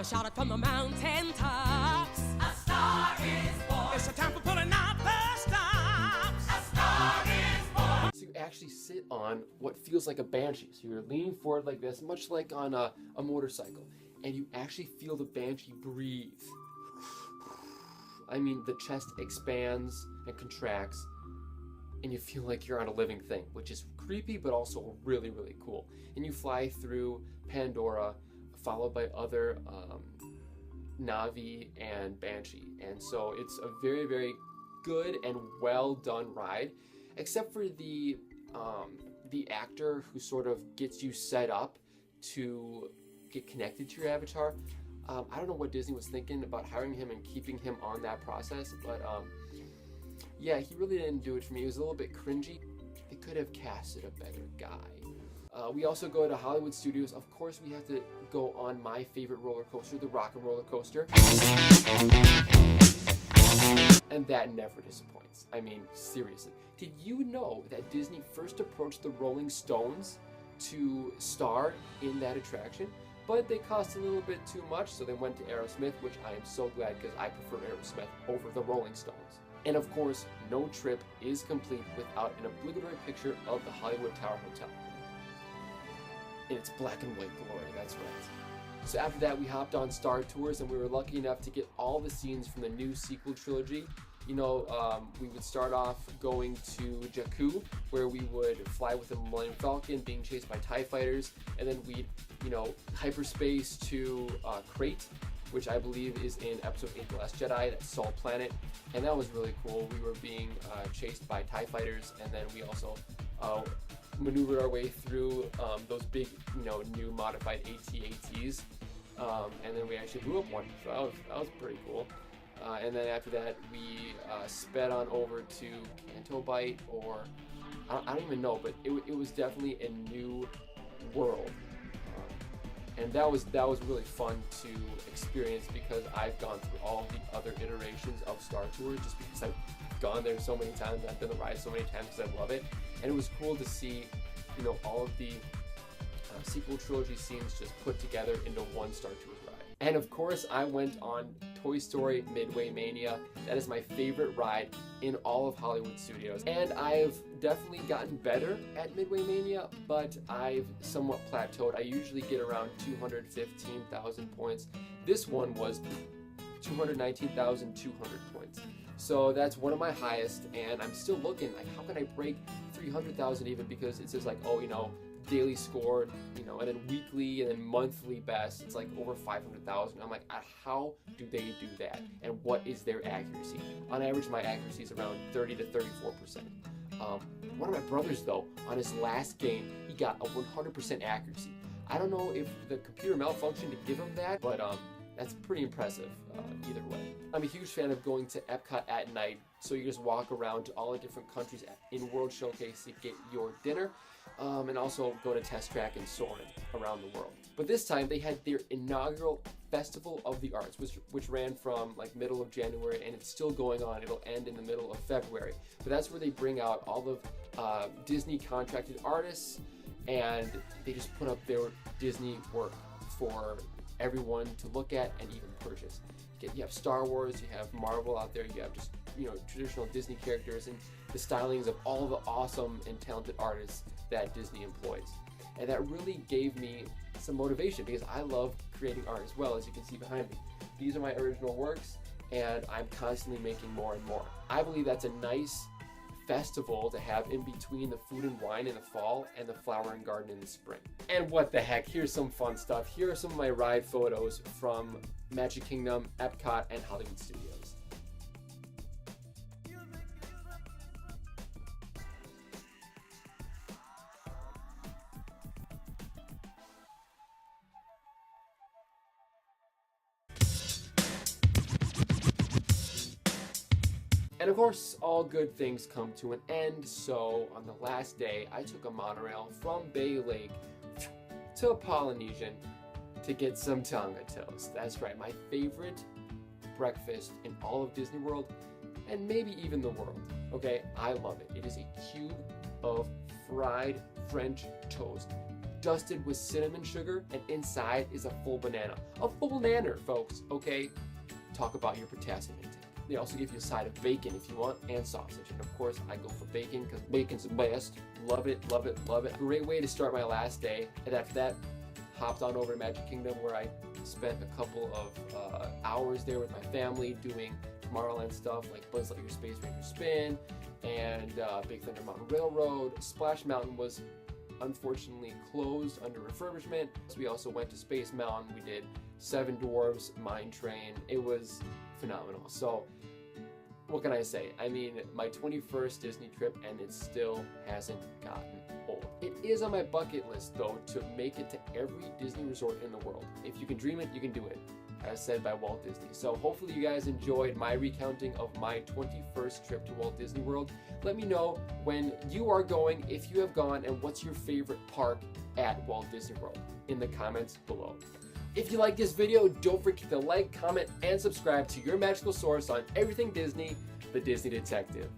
shout it from the mountain tops. A star is born. It's a time for pulling out the stops. A star is born. So you actually sit on what feels like a banshee. So you're leaning forward like this, much like on a motorcycle, and you actually feel the banshee breathe. I mean, the chest expands and contracts, and you feel like you're on a living thing, which is creepy, but also really, really cool. And you fly through Pandora, followed by other Navi and Banshee. And so it's a very, very good and well done ride, except for the actor who sort of gets you set up to get connected to your avatar. I don't know what Disney was thinking about hiring him and keeping him on that process, but yeah, he really didn't do it for me. It was a little bit cringy. They could have casted a better guy. We also go to Hollywood Studios. Of course, we have to go on my favorite roller coaster, the Rock and Roller Coaster. And that never disappoints. I mean, seriously. Did you know that Disney first approached the Rolling Stones to star in that attraction? But they cost a little bit too much, so they went to Aerosmith, which I am so glad because I prefer Aerosmith over the Rolling Stones. And of course, no trip is complete without an obligatory picture of the Hollywood Tower Hotel. In its black and white glory, that's right. So after that, we hopped on Star Tours, and we were lucky enough to get all the scenes from the new sequel trilogy. You know, we would start off going to Jakku, where we would fly with the Millennium Falcon, being chased by TIE fighters, and then we'd, you know, hyperspace to Crate, which I believe is in Episode 8, The Last Jedi, that Salt Planet, and that was really cool. We were being chased by TIE fighters, and then we also maneuvered our way through those big, you know, new modified AT-ATs, and then we actually blew up one, so that was pretty cool. And then after that, we sped on over to Canto Bight, or I don't even know, but it was definitely a new world, and that was really fun to experience because I've gone through all the other iterations of Star Tours just because I've gone there so many times, I've done the ride so many times because I love it, and it was cool to see, you know, all of the sequel trilogy scenes just put together into one Star Tours ride. And of course, I went on Toy Story Midway Mania. That is my favorite ride in all of Hollywood Studios. And I've definitely gotten better at Midway Mania, but I've somewhat plateaued. I usually get around 215,000 points. This one was 219,200 points. So that's one of my highest, and I'm still looking, like, how can I break 300,000 even, because it says like, oh, you know, daily score, you know, and then weekly and then monthly best, it's like over 500,000. I'm like, how do they do that? And what is their accuracy? On average, my accuracy is around 30 to 34%. One of my brothers, though, on his last game, he got a 100% accuracy. I don't know if the computer malfunctioned to give him that, but that's pretty impressive either way. I'm a huge fan of going to Epcot at night, so you just walk around to all the different countries in World Showcase to get your dinner. And also go to Test Track and Soarin' around the world. But this time they had their inaugural Festival of the Arts, which ran from like middle of January, and it's still going on. It'll end in the middle of February. But that's where they bring out all of Disney contracted artists, and they just put up their Disney work for everyone to look at and even purchase. You have Star Wars, you have Marvel out there, you have just, you know, traditional Disney characters, and the stylings of all the awesome and talented artists that Disney employs. And that really gave me some motivation because I love creating art as well, as you can see behind me. These are my original works, and I'm constantly making more and more. I believe that's a nice festival to have in between the food and wine in the fall and the flower and garden in the spring. And what the heck, here's some fun stuff. Here are some of my ride photos from Magic Kingdom, Epcot, and Hollywood Studios. And of course, all good things come to an end, so on the last day, I took a monorail from Bay Lake to Polynesian to get some Tonga toast. That's right, my favorite breakfast in all of Disney World, and maybe even the world. Okay, I love it. It is a cube of fried French toast, dusted with cinnamon sugar, and inside is a full banana. A full nanner, folks, okay? Talk about your potassium intake. They also give you a side of bacon if you want, and sausage. And of course, I go for bacon because bacon's the best. Love it, love it, love it. Great way to start my last day. And after that, hopped on over to Magic Kingdom, where I spent a couple of hours there with my family doing Tomorrowland stuff like Buzz Lightyear Space Ranger Spin and Big Thunder Mountain Railroad. Splash Mountain was unfortunately closed under refurbishment. So we also went to Space Mountain. We did Seven Dwarfs, Mine Train. It was phenomenal. So what can I say? I mean, my 21st Disney trip, and it still hasn't gotten old. It is on my bucket list, though, to make it to every Disney resort in the world. If you can dream it, you can do it, as said by Walt Disney. So hopefully you guys enjoyed my recounting of my 21st trip to Walt Disney World. Let me know when you are going, if you have gone, and what's your favorite park at Walt Disney World in the comments below. If you like this video, don't forget to like, comment, and subscribe to your magical source on everything Disney, the Disney Detective.